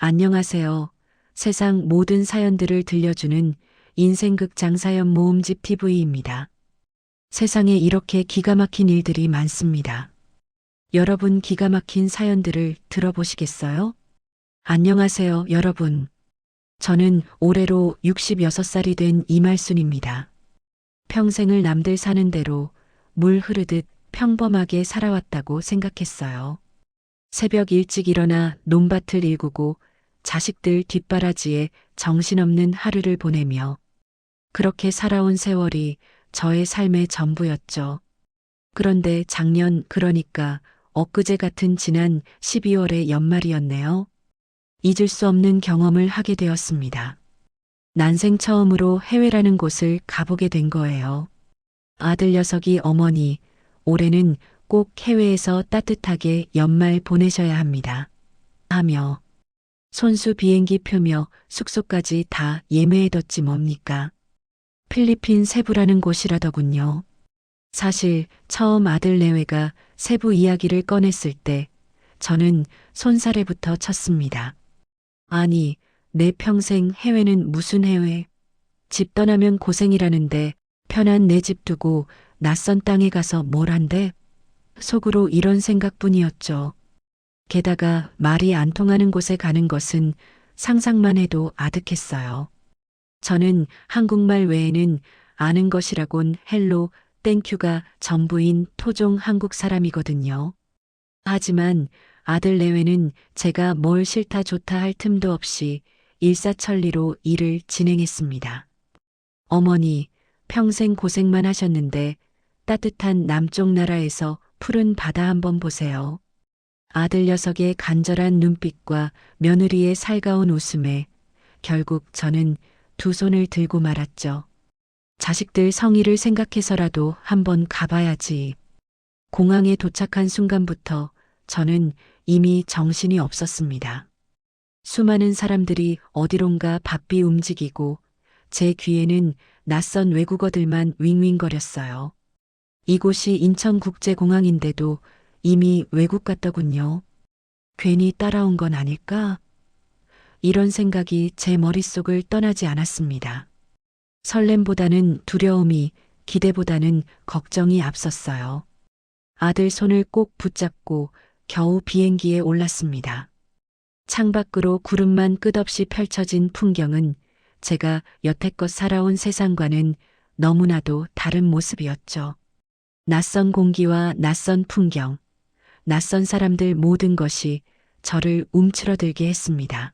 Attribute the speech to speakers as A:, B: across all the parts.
A: 안녕하세요. 세상 모든 사연들을 들려주는 인생극 장사연 모음집 TV입니다. 세상에 이렇게 기가 막힌 일들이 많습니다. 여러분 기가 막힌 사연들을 들어보시겠어요? 안녕하세요, 여러분. 저는 올해로 66살이 된 이말순입니다. 평생을 남들 사는 대로 물 흐르듯 평범하게 살아왔다고 생각했어요. 새벽 일찍 일어나 논밭을 일구고 자식들 뒷바라지에 정신없는 하루를 보내며 그렇게 살아온 세월이 저의 삶의 전부였죠. 그런데 작년, 그러니까 엊그제 같은 지난 12월의 연말이었네요. 잊을 수 없는 경험을 하게 되었습니다. 난생 처음으로 해외라는 곳을 가보게 된 거예요. 아들 녀석이 어머니, 올해는 꼭 해외에서 따뜻하게 연말 보내셔야 합니다. 하며 손수 비행기 표며 숙소까지 다 예매해뒀지 뭡니까. 필리핀 세부라는 곳이라더군요. 사실 처음 아들 내외가 세부 이야기를 꺼냈을 때 저는 손사래부터 쳤습니다. 아니, 내 평생 해외는 무슨 해외? 집 떠나면 고생이라는데 편한 내 집 두고 낯선 땅에 가서 뭘 한대? 속으로 이런 생각뿐이었죠. 게다가 말이 안 통하는 곳에 가는 것은 상상만 해도 아득했어요. 저는 한국말 외에는 아는 것이라곤 헬로, 땡큐가 전부인 토종 한국 사람이거든요. 하지만 아들 내외는 제가 뭘 싫다 좋다 할 틈도 없이 일사천리로 일을 진행했습니다. 어머니, 평생 고생만 하셨는데 따뜻한 남쪽 나라에서 푸른 바다 한번 보세요. 아들 녀석의 간절한 눈빛과 며느리의 살가운 웃음에 결국 저는 두 손을 들고 말았죠. 자식들 성의를 생각해서라도 한번 가봐야지. 공항에 도착한 순간부터 저는 이미 정신이 없었습니다. 수많은 사람들이 어디론가 바삐 움직이고 제 귀에는 낯선 외국어들만 윙윙거렸어요. 이곳이 인천국제공항인데도 이미 외국 같더군요. 괜히 따라온 건 아닐까? 이런 생각이 제 머릿속을 떠나지 않았습니다. 설렘보다는 두려움이, 기대보다는 걱정이 앞섰어요. 아들 손을 꼭 붙잡고 겨우 비행기에 올랐습니다. 창밖으로 구름만 끝없이 펼쳐진 풍경은 제가 여태껏 살아온 세상과는 너무나도 다른 모습이었죠. 낯선 공기와 낯선 풍경, 낯선 사람들 모든 것이 저를 움츠러들게 했습니다.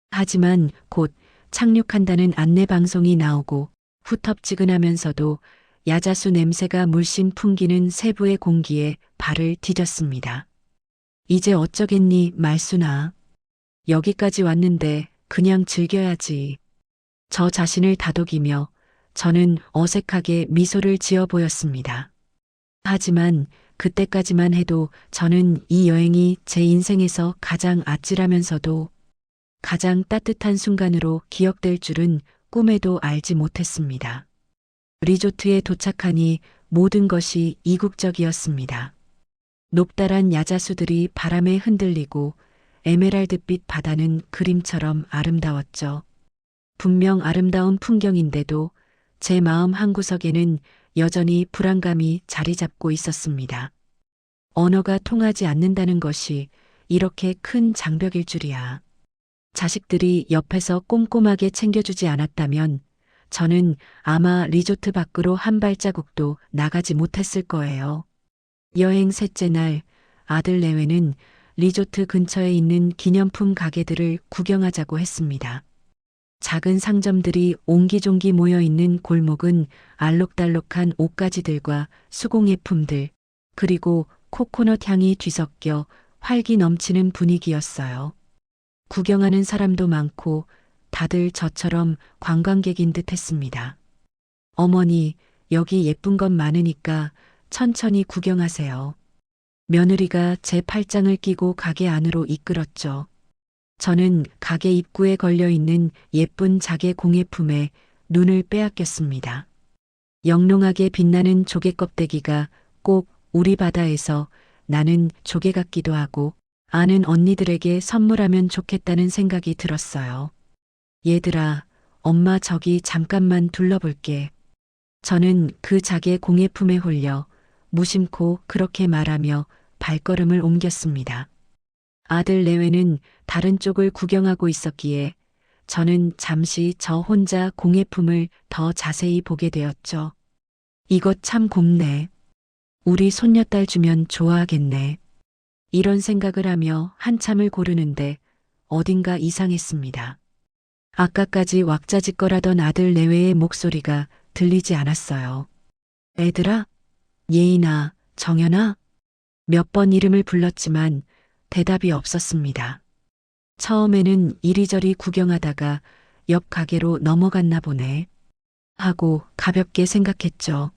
A: 하지만 곧 착륙한다는 안내 방송이 나오고 후텁지근하면서도 야자수 냄새가 물씬 풍기는 세부의 공기에 발을 디뎠습니다. 이제 어쩌겠니, 말순아. 여기까지 왔는데 그냥 즐겨야지. 저 자신을 다독이며 저는 어색하게 미소를 지어 보였습니다. 하지만 그때까지만 해도 저는 이 여행이 제 인생에서 가장 아찔하면서도 가장 따뜻한 순간으로 기억될 줄은 꿈에도 알지 못했습니다. 리조트에 도착하니 모든 것이 이국적이었습니다. 높다란 야자수들이 바람에 흔들리고 에메랄드빛 바다는 그림처럼 아름다웠죠. 분명 아름다운 풍경인데도 제 마음 한구석에는 여전히 불안감이 자리 잡고 있었습니다. 언어가 통하지 않는다는 것이 이렇게 큰 장벽일 줄이야. 자식들이 옆에서 꼼꼼하게 챙겨주지 않았다면 저는 아마 리조트 밖으로 한 발자국도 나가지 못했을 거예요. 여행 셋째 날 아들 내외는 리조트 근처에 있는 기념품 가게들을 구경하자고 했습니다. 작은 상점들이 옹기종기 모여있는 골목은 알록달록한 옷가지들과 수공예품들, 그리고 코코넛 향이 뒤섞여 활기 넘치는 분위기였어요. 구경하는 사람도 많고 다들 저처럼 관광객인 듯 했습니다. 어머니, 여기 예쁜 것 많으니까 천천히 구경하세요. 며느리가 제 팔짱을 끼고 가게 안으로 이끌었죠. 저는 가게 입구에 걸려있는 예쁜 자개 공예품에 눈을 빼앗겼습니다. 영롱하게 빛나는 조개 껍데기가 꼭 우리 바다에서 나는 조개 같기도 하고 아는 언니들에게 선물하면 좋겠다는 생각이 들었어요. 얘들아, 엄마 저기 잠깐만 둘러볼게. 저는 그 작의 공예품에 홀려 무심코 그렇게 말하며 발걸음을 옮겼습니다. 아들 내외는 다른 쪽을 구경하고 있었기에 저는 잠시 저 혼자 공예품을 더 자세히 보게 되었죠. 이것 참 곱네. 우리 손녀딸 주면 좋아하겠네. 이런 생각을 하며 한참을 고르는데 어딘가 이상했습니다. 아까까지 왁자지껄하던 아들 내외의 목소리가 들리지 않았어요. 애들아, 예인아, 정연아, 몇 번 이름을 불렀지만 대답이 없었습니다. 처음에는 이리저리 구경하다가 옆 가게로 넘어갔나 보네. 하고 가볍게 생각했죠.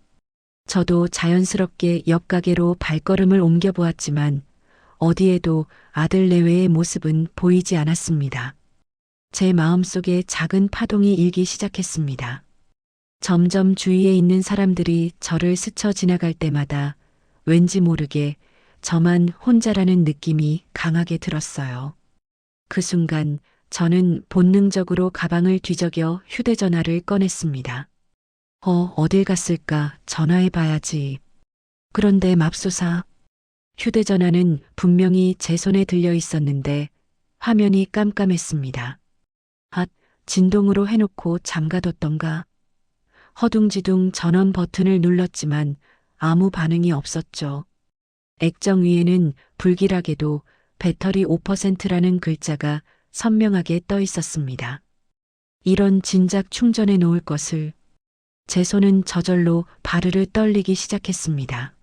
A: 저도 자연스럽게 옆 가게로 발걸음을 옮겨보았지만 어디에도 아들 내외의 모습은 보이지 않았습니다. 제 마음속에 작은 파동이 일기 시작했습니다. 점점 주위에 있는 사람들이 저를 스쳐 지나갈 때마다 왠지 모르게 저만 혼자라는 느낌이 강하게 들었어요. 그 순간 저는 본능적으로 가방을 뒤적여 휴대전화를 꺼냈습니다. 어딜 갔을까 전화해 봐야지. 그런데 맙소사. 휴대전화는 분명히 제 손에 들려 있었는데 화면이 깜깜했습니다. 진동으로 해놓고 잠가뒀던가. 허둥지둥 전원 버튼을 눌렀지만 아무 반응이 없었죠. 액정 위에는 불길하게도 배터리 5%라는 글자가 선명하게 떠 있었습니다. 이런 진작 충전해 놓을 것을. 제 손은 저절로 바르르 떨리기 시작했습니다.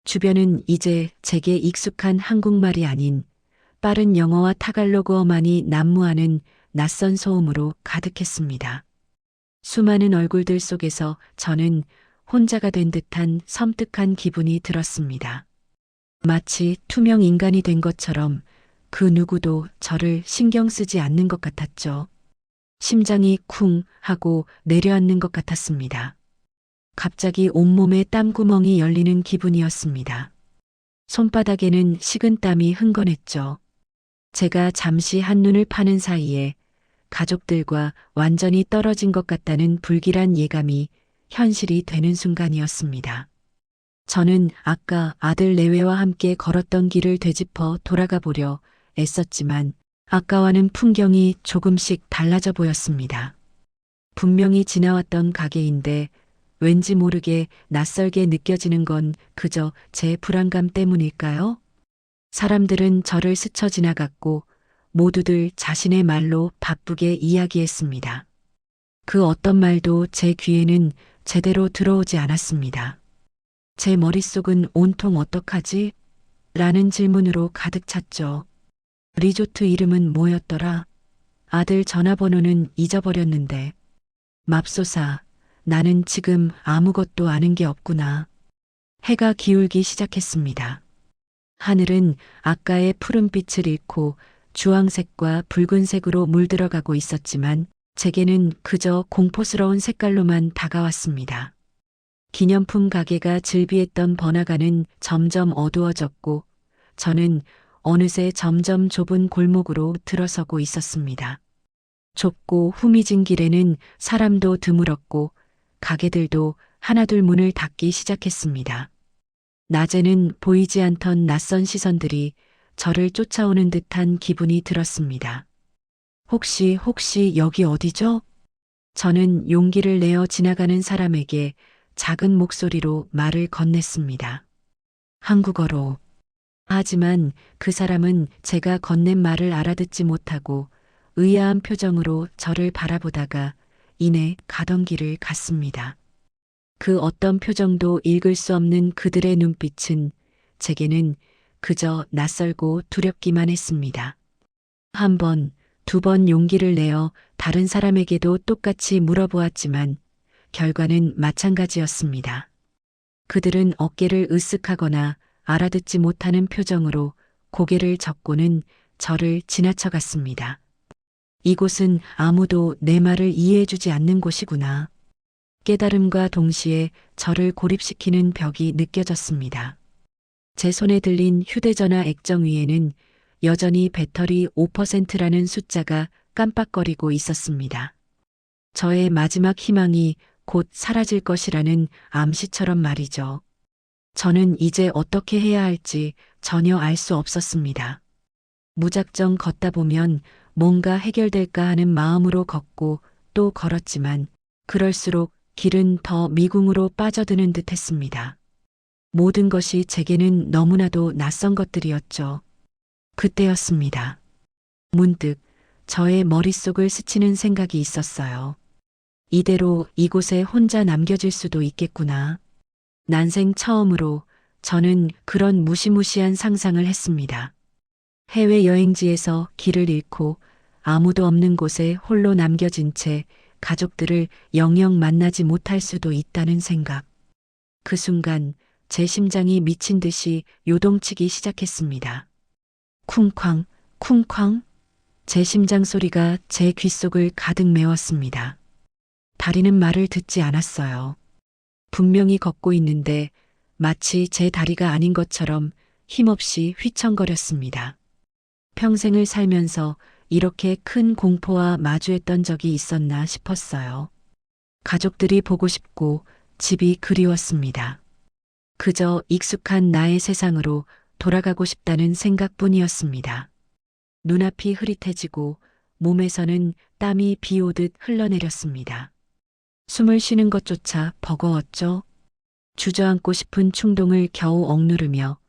A: 주변은 이제 제게 익숙한 한국말이 아닌 빠른 영어와 타갈로그어만이 난무하는 낯선 소음으로 가득했습니다. 수많은 얼굴들 속에서 저는 혼자가 된 듯한 섬뜩한 기분이 들었습니다. 마치 투명 인간이 된 것처럼 그 누구도 저를 신경 쓰지 않는 것 같았죠. 심장이 쿵 하고 내려앉는 것 같았습니다. 갑자기 온몸에 땀구멍이 열리는 기분이었습니다. 손바닥에는 식은땀이 흥건했죠. 제가 잠시 한눈을 파는 사이에 가족들과 완전히 떨어진 것 같다는 불길한 예감이 현실이 되는 순간이었습니다. 저는 아까 아들 내외와 함께 걸었던 길을 되짚어 돌아가 보려 애썼지만 아까와는 풍경이 조금씩 달라져 보였습니다. 분명히 지나왔던 가게인데 왠지 모르게 낯설게 느껴지는 건 그저 제 불안감 때문일까요? 사람들은 저를 스쳐 지나갔고 모두들 자신의 말로 바쁘게 이야기했습니다. 그 어떤 말도 제 귀에는 제대로 들어오지 않았습니다. 제 머릿속은 온통 어떡하지? 라는 질문으로 가득 찼죠. 리조트 이름은 뭐였더라? 아들 전화번호는 잊어버렸는데. 맙소사, 나는 지금 아무것도 아는 게 없구나. 해가 기울기 시작했습니다. 하늘은 아까의 푸른빛을 잃고 주황색과 붉은색으로 물들어가고 있었지만 제게는 그저 공포스러운 색깔로만 다가왔습니다. 기념품 가게가 즐비했던 번화가는 점점 어두워졌고 저는 어느새 점점 좁은 골목으로 들어서고 있었습니다. 좁고 후미진 길에는 사람도 드물었고 가게들도 하나둘 문을 닫기 시작했습니다. 낮에는 보이지 않던 낯선 시선들이 저를 쫓아오는 듯한 기분이 들었습니다. 혹시 여기 어디죠? 저는 용기를 내어 지나가는 사람에게 작은 목소리로 말을 건넸습니다. 한국어로. 하지만 그 사람은 제가 건넨 말을 알아듣지 못하고 의아한 표정으로 저를 바라보다가 이내 가던 길을 갔습니다. 그 어떤 표정도 읽을 수 없는 그들의 눈빛은 제게는 그저 낯설고 두렵기만 했습니다. 한 번, 두 번 용기를 내어 다른 사람에게도 똑같이 물어보았지만 결과는 마찬가지였습니다. 그들은 어깨를 으쓱하거나 알아듣지 못하는 표정으로 고개를 젓고는 저를 지나쳐갔습니다. 이곳은 아무도 내 말을 이해해주지 않는 곳이구나. 깨달음과 동시에 저를 고립시키는 벽이 느껴졌습니다. 제 손에 들린 휴대전화 액정 위에는 여전히 배터리 5%라는 숫자가 깜빡거리고 있었습니다. 저의 마지막 희망이 곧 사라질 것이라는 암시처럼 말이죠. 저는 이제 어떻게 해야 할지 전혀 알 수 없었습니다. 무작정 걷다 보면 뭔가 해결될까 하는 마음으로 걷고 또 걸었지만 그럴수록 길은 더 미궁으로 빠져드는 듯 했습니다. 모든 것이 제게는 너무나도 낯선 것들이었죠. 그때였습니다. 문득 저의 머릿속을 스치는 생각이 있었어요. 이대로 이곳에 혼자 남겨질 수도 있겠구나. 난생 처음으로 저는 그런 무시무시한 상상을 했습니다. 해외 여행지에서 길을 잃고 아무도 없는 곳에 홀로 남겨진 채 가족들을 영영 만나지 못할 수도 있다는 생각. 그 순간 제 심장이 미친 듯이 요동치기 시작했습니다. 쿵쾅, 쿵쾅. 제 심장 소리가 제 귓속을 가득 메웠습니다. 다리는 말을 듣지 않았어요. 분명히 걷고 있는데 마치 제 다리가 아닌 것처럼 힘없이 휘청거렸습니다. 평생을 살면서 이렇게 큰 공포와 마주했던 적이 있었나 싶었어요. 가족들이 보고 싶고 집이 그리웠습니다. 그저 익숙한 나의 세상으로 돌아가고 싶다는 생각뿐이었습니다. 눈앞이 흐릿해지고 몸에서는 땀이 비 오듯 흘러내렸습니다. 숨을 쉬는 것조차 버거웠죠. 주저앉고 싶은 충동을 겨우 억누르며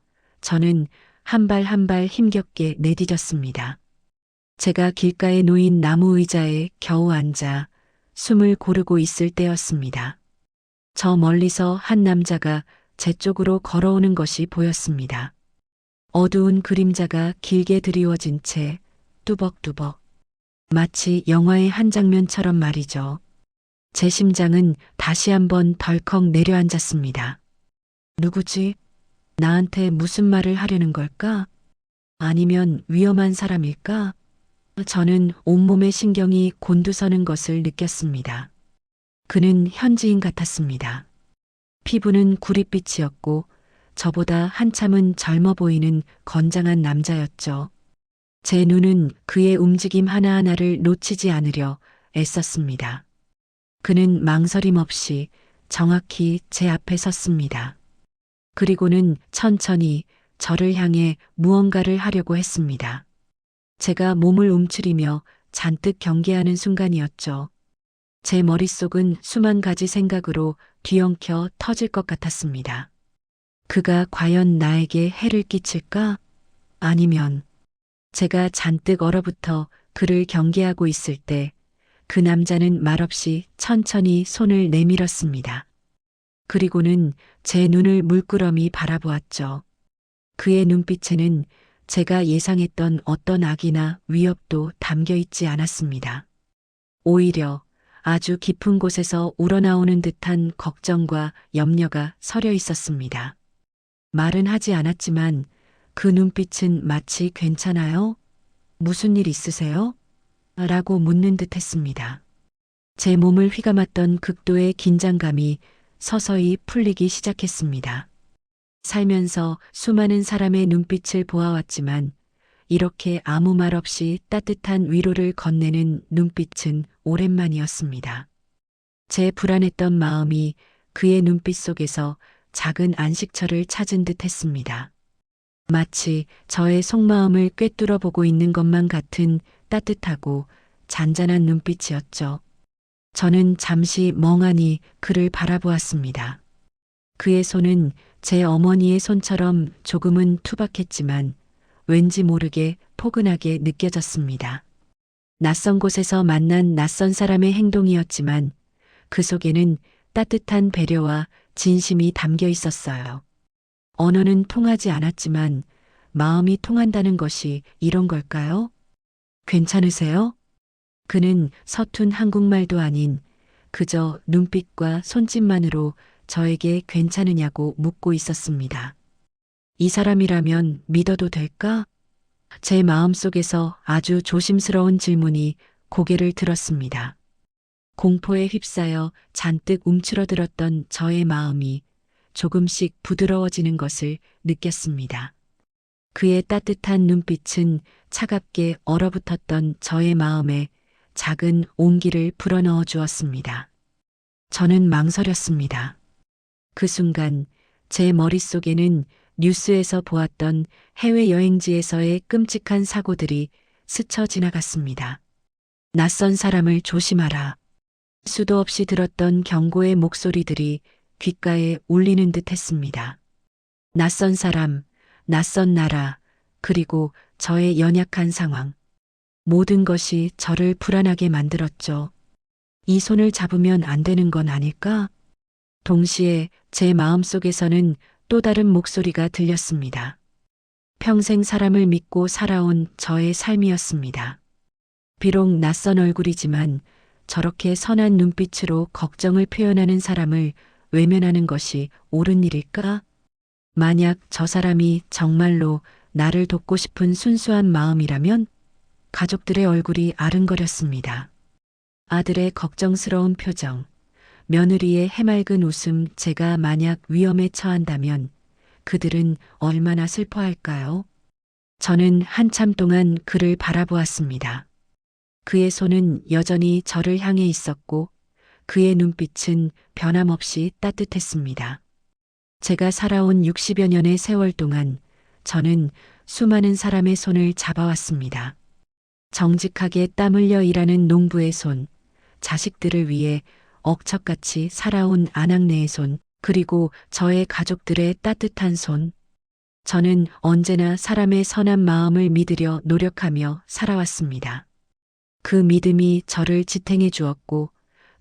A: 저는 한 발 한 발 힘겹게 내디뎠습니다. 제가 길가에 놓인 나무 의자에 겨우 앉아 숨을 고르고 있을 때였습니다. 저 멀리서 한 남자가 제 쪽으로 걸어오는 것이 보였습니다. 어두운 그림자가 길게 드리워진 채 뚜벅뚜벅. 마치 영화의 한 장면처럼 말이죠. 제 심장은 다시 한번 덜컥 내려앉았습니다. 누구지? 나한테 무슨 말을 하려는 걸까? 아니면 위험한 사람일까? 저는 온몸의 신경이 곤두서는 것을 느꼈습니다. 그는 현지인 같았습니다. 피부는 구릿빛이었고 저보다 한참은 젊어 보이는 건장한 남자였죠. 제 눈은 그의 움직임 하나하나를 놓치지 않으려 애썼습니다. 그는 망설임 없이 정확히 제 앞에 섰습니다. 그리고는 천천히 저를 향해 무언가를 하려고 했습니다. 제가 몸을 움츠리며 잔뜩 경계하는 순간이었죠. 제 머릿속은 수만 가지 생각으로 뒤엉켜 터질 것 같았습니다. 그가 과연 나에게 해를 끼칠까? 아니면 제가 잔뜩 얼어붙어 그를 경계하고 있을 때 그 남자는 말없이 천천히 손을 내밀었습니다. 그리고는 제 눈을 물끄러미 바라보았죠. 그의 눈빛에는 제가 예상했던 어떤 악이나 위협도 담겨 있지 않았습니다. 오히려 아주 깊은 곳에서 우러나오는 듯한 걱정과 염려가 서려 있었습니다. 말은 하지 않았지만 그 눈빛은 마치 괜찮아요? 무슨 일 있으세요? 라고 묻는 듯 했습니다. 제 몸을 휘감았던 극도의 긴장감이 서서히 풀리기 시작했습니다. 살면서 수많은 사람의 눈빛을 보아왔지만 이렇게 아무 말 없이 따뜻한 위로를 건네는 눈빛은 오랜만이었습니다. 제 불안했던 마음이 그의 눈빛 속에서 작은 안식처를 찾은 듯 했습니다. 마치 저의 속마음을 꿰뚫어 보고 있는 것만 같은 따뜻하고 잔잔한 눈빛이었죠. 저는 잠시 멍하니 그를 바라보았습니다. 그의 손은 제 어머니의 손처럼 조금은 투박했지만 왠지 모르게 포근하게 느껴졌습니다. 낯선 곳에서 만난 낯선 사람의 행동이었지만 그 속에는 따뜻한 배려와 진심이 담겨 있었어요. 언어는 통하지 않았지만 마음이 통한다는 것이 이런 걸까요? 괜찮으세요? 그는 서툰 한국말도 아닌 그저 눈빛과 손짓만으로 저에게 괜찮으냐고 묻고 있었습니다. 이 사람이라면 믿어도 될까? 제 마음속에서 아주 조심스러운 질문이 고개를 들었습니다. 공포에 휩싸여 잔뜩 움츠러들었던 저의 마음이 조금씩 부드러워지는 것을 느꼈습니다. 그의 따뜻한 눈빛은 차갑게 얼어붙었던 저의 마음에 작은 온기를 불어넣어 주었습니다. 저는 망설였습니다. 그 순간 제 머릿속에는 뉴스에서 보았던 해외여행지에서의 끔찍한 사고들이 스쳐 지나갔습니다. 낯선 사람을 조심하라. 수도 없이 들었던 경고의 목소리들이 귓가에 울리는 듯 했습니다. 낯선 사람, 낯선 나라, 그리고 저의 연약한 상황. 모든 것이 저를 불안하게 만들었죠. 이 손을 잡으면 안 되는 건 아닐까? 동시에 제 마음속에서는 또 다른 목소리가 들렸습니다. 평생 사람을 믿고 살아온 저의 삶이었습니다. 비록 낯선 얼굴이지만 저렇게 선한 눈빛으로 걱정을 표현하는 사람을 외면하는 것이 옳은 일일까? 만약 저 사람이 정말로 나를 돕고 싶은 순수한 마음이라면 가족들의 얼굴이 아른거렸습니다. 아들의 걱정스러운 표정, 며느리의 해맑은 웃음, 제가 만약 위험에 처한다면 그들은 얼마나 슬퍼할까요? 저는 한참 동안 그를 바라보았습니다. 그의 손은 여전히 저를 향해 있었고 그의 눈빛은 변함없이 따뜻했습니다. 제가 살아온 60여 년의 세월 동안 저는 수많은 사람의 손을 잡아왔습니다. 정직하게 땀 흘려 일하는 농부의 손, 자식들을 위해 억척같이 살아온 아낙네의 손, 그리고 저의 가족들의 따뜻한 손. 저는 언제나 사람의 선한 마음을 믿으려 노력하며 살아왔습니다. 그 믿음이 저를 지탱해 주었고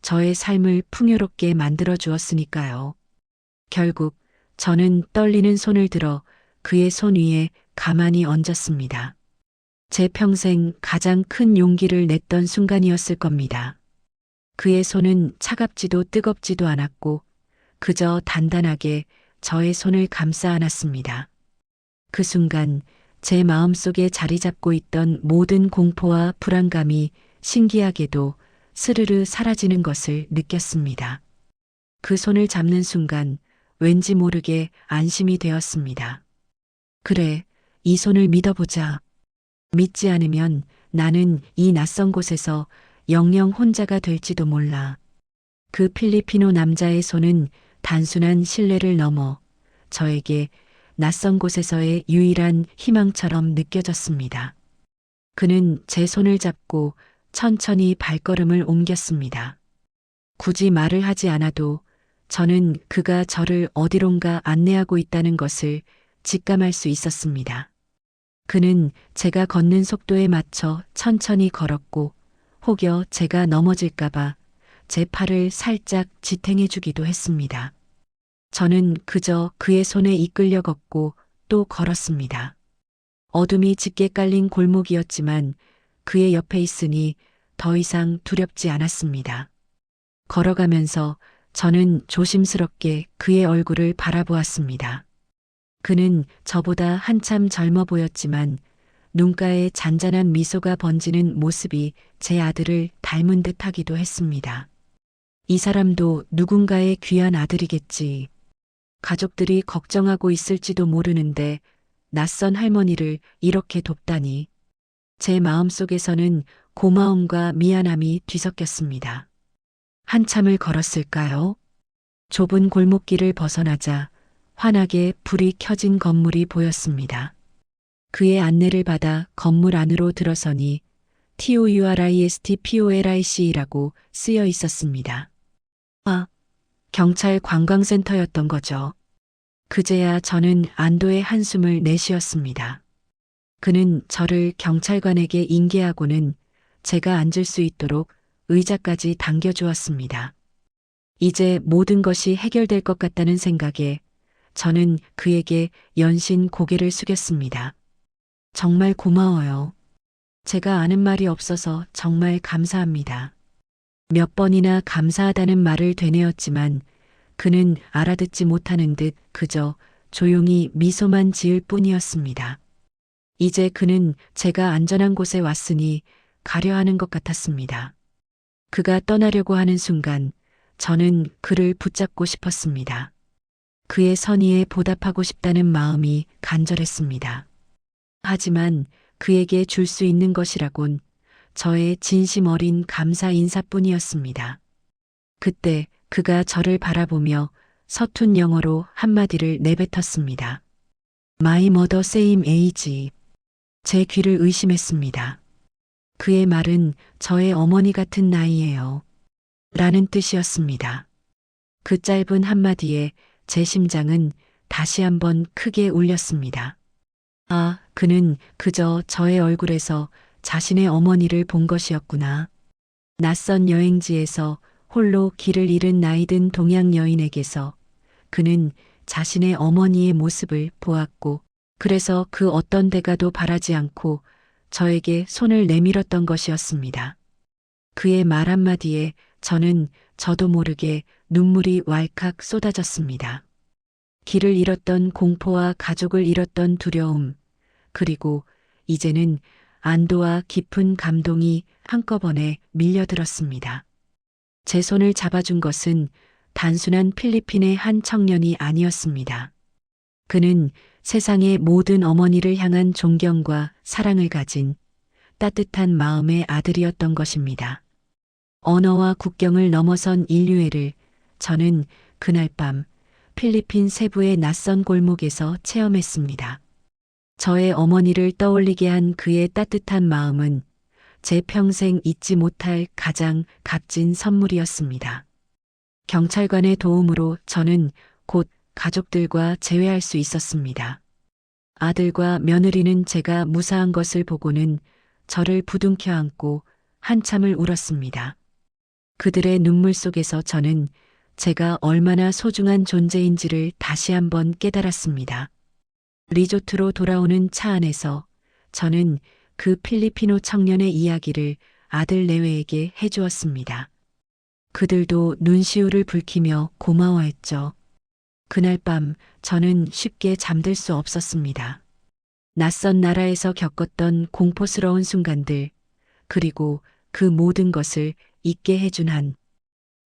A: 저의 삶을 풍요롭게 만들어 주었으니까요. 결국 저는 떨리는 손을 들어 그의 손 위에 가만히 얹었습니다. 제 평생 가장 큰 용기를 냈던 순간이었을 겁니다. 그의 손은 차갑지도 뜨겁지도 않았고 그저 단단하게 저의 손을 감싸 안았습니다. 그 순간 제 마음속에 자리 잡고 있던 모든 공포와 불안감이 신기하게도 스르르 사라지는 것을 느꼈습니다. 그 손을 잡는 순간 왠지 모르게 안심이 되었습니다. 그래, 이 손을 믿어보자. 믿지 않으면 나는 이 낯선 곳에서 영영 혼자가 될지도 몰라. 그 필리피노 남자의 손은 단순한 신뢰를 넘어 저에게 낯선 곳에서의 유일한 희망처럼 느껴졌습니다. 그는 제 손을 잡고 천천히 발걸음을 옮겼습니다. 굳이 말을 하지 않아도 저는 그가 저를 어디론가 안내하고 있다는 것을 직감할 수 있었습니다. 그는 제가 걷는 속도에 맞춰 천천히 걸었고 혹여 제가 넘어질까봐 제 팔을 살짝 지탱해 주기도 했습니다. 저는 그저 그의 손에 이끌려 걷고 또 걸었습니다. 어둠이 짙게 깔린 골목이었지만 그의 옆에 있으니 더 이상 두렵지 않았습니다. 걸어가면서 저는 조심스럽게 그의 얼굴을 바라보았습니다. 그는 저보다 한참 젊어 보였지만 눈가에 잔잔한 미소가 번지는 모습이 제 아들을 닮은 듯 하기도 했습니다. 이 사람도 누군가의 귀한 아들이겠지. 가족들이 걱정하고 있을지도 모르는데 낯선 할머니를 이렇게 돕다니. 제 마음속에서는 고마움과 미안함이 뒤섞였습니다. 한참을 걸었을까요? 좁은 골목길을 벗어나자 환하게 불이 켜진 건물이 보였습니다. 그의 안내를 받아 건물 안으로 들어서니 TOURISTPOLIC라고 쓰여 있었습니다. 아, 경찰 관광센터였던 거죠. 그제야 저는 안도의 한숨을 내쉬었습니다. 그는 저를 경찰관에게 인계하고는 제가 앉을 수 있도록 의자까지 당겨주었습니다. 이제 모든 것이 해결될 것 같다는 생각에 저는 그에게 연신 고개를 숙였습니다. 정말 고마워요. 제가 아는 말이 없어서 정말 감사합니다. 몇 번이나 감사하다는 말을 되뇌었지만 그는 알아듣지 못하는 듯 그저 조용히 미소만 지을 뿐이었습니다. 이제 그는 제가 안전한 곳에 왔으니 가려 하는 것 같았습니다. 그가 떠나려고 하는 순간 저는 그를 붙잡고 싶었습니다. 그의 선의에 보답하고 싶다는 마음이 간절했습니다. 하지만 그에게 줄 수 있는 것이라곤 저의 진심 어린 감사 인사뿐이었습니다. 그때 그가 저를 바라보며 서툰 영어로 한마디를 내뱉었습니다. My mother same age. 제 귀를 의심했습니다. 그의 말은 저의 어머니 같은 나이예요. 라는 뜻이었습니다. 그 짧은 한마디에 제 심장은 다시 한번 크게 울렸습니다. 아, 그는 그저 저의 얼굴에서 자신의 어머니를 본 것이었구나. 낯선 여행지에서 홀로 길을 잃은 나이든 동양 여인에게서 그는 자신의 어머니의 모습을 보았고, 그래서 그 어떤 대가도 바라지 않고 저에게 손을 내밀었던 것이었습니다. 그의 말 한마디에 저는 저도 모르게 눈물이 왈칵 쏟아졌습니다. 길을 잃었던 공포와 가족을 잃었던 두려움, 그리고 이제는 안도와 깊은 감동이 한꺼번에 밀려들었습니다. 제 손을 잡아준 것은 단순한 필리핀의 한 청년이 아니었습니다. 그는 세상의 모든 어머니를 향한 존경과 사랑을 가진 따뜻한 마음의 아들이었던 것입니다. 언어와 국경을 넘어선 인류애를 저는 그날 밤 필리핀 세부의 낯선 골목에서 체험했습니다. 저의 어머니를 떠올리게 한 그의 따뜻한 마음은 제 평생 잊지 못할 가장 값진 선물이었습니다. 경찰관의 도움으로 저는 곧 가족들과 재회할 수 있었습니다. 아들과 며느리는 제가 무사한 것을 보고는 저를 부둥켜 안고 한참을 울었습니다. 그들의 눈물 속에서 저는 제가 얼마나 소중한 존재인지를 다시 한번 깨달았습니다. 리조트로 돌아오는 차 안에서 저는 그 필리피노 청년의 이야기를 아들 내외에게 해주었습니다. 그들도 눈시울을 붉히며 고마워했죠. 그날 밤 저는 쉽게 잠들 수 없었습니다. 낯선 나라에서 겪었던 공포스러운 순간들, 그리고 그 모든 것을 잊게 해준 한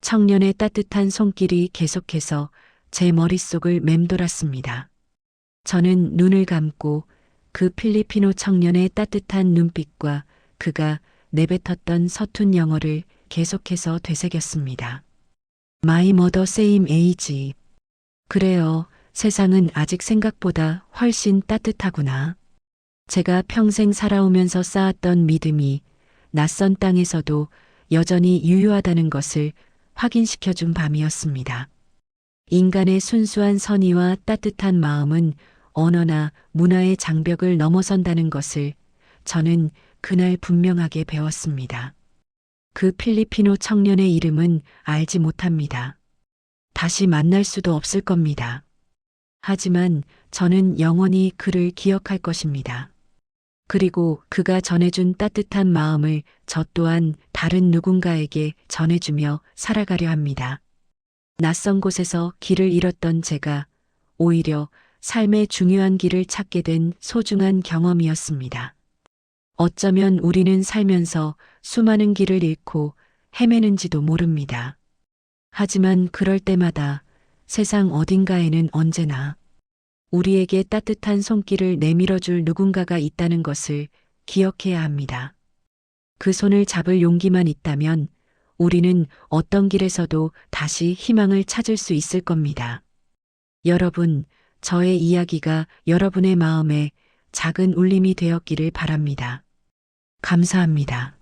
A: 청년의 따뜻한 손길이 계속해서 제 머릿속을 맴돌았습니다. 저는 눈을 감고 그 필리피노 청년의 따뜻한 눈빛과 그가 내뱉었던 서툰 영어를 계속해서 되새겼습니다. My mother same age. 그래요. 세상은 아직 생각보다 훨씬 따뜻하구나. 제가 평생 살아오면서 쌓았던 믿음이 낯선 땅에서도 여전히 유효하다는 것을 확인시켜준 밤이었습니다. 인간의 순수한 선의와 따뜻한 마음은 언어나 문화의 장벽을 넘어선다는 것을 저는 그날 분명하게 배웠습니다. 그 필리피노 청년의 이름은 알지 못합니다. 다시 만날 수도 없을 겁니다. 하지만 저는 영원히 그를 기억할 것입니다. 그리고 그가 전해준 따뜻한 마음을 저 또한 다른 누군가에게 전해주며 살아가려 합니다. 낯선 곳에서 길을 잃었던 제가 오히려 삶의 중요한 길을 찾게 된 소중한 경험이었습니다. 어쩌면 우리는 살면서 수많은 길을 잃고 헤매는지도 모릅니다. 하지만 그럴 때마다 세상 어딘가에는 언제나 우리에게 따뜻한 손길을 내밀어줄 누군가가 있다는 것을 기억해야 합니다. 그 손을 잡을 용기만 있다면 우리는 어떤 길에서도 다시 희망을 찾을 수 있을 겁니다. 여러분, 저의 이야기가 여러분의 마음에 작은 울림이 되었기를 바랍니다. 감사합니다.